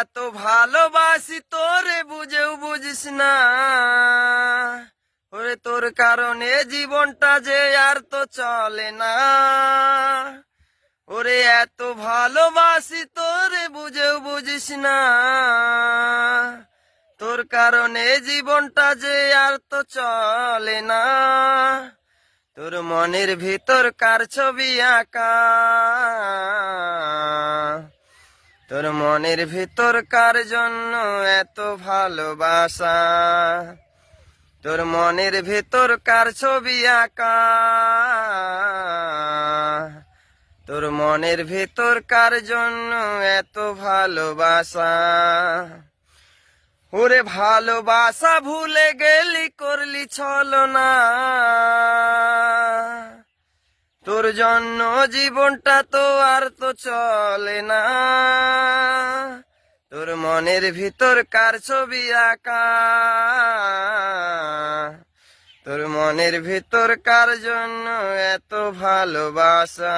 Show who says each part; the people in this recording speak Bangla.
Speaker 1: এত ভালোবাসি তোরে বুঝেও বুঝিস না, ওরে তোর কারণে জীবনটা যে আর তো চলে না। ওরে এত ভালোবাসি তোরে বুঝেও বুঝিস না, তোর কারণে জীবনটা যে আর তো চলে না। তোর মনের ভিতর কার ছবি আঁকা, তোর মনের ভিতর কার জন্য এত ভালোবাসা, তোর মনের ভিতর কার ছবি আঁকা, তোর মনের ভিতর কার জন্য এত ভালোবাসা। ওরে ভালোবাসা ভুলে গেলি করলি ছলনা, তোর জন্য জীবনটা তো আর তো চলে না। তোর মনের ভিতর কার ছবি আঁকা, তোর মনের ভিতর কার জন্য এত ভালোবাসা।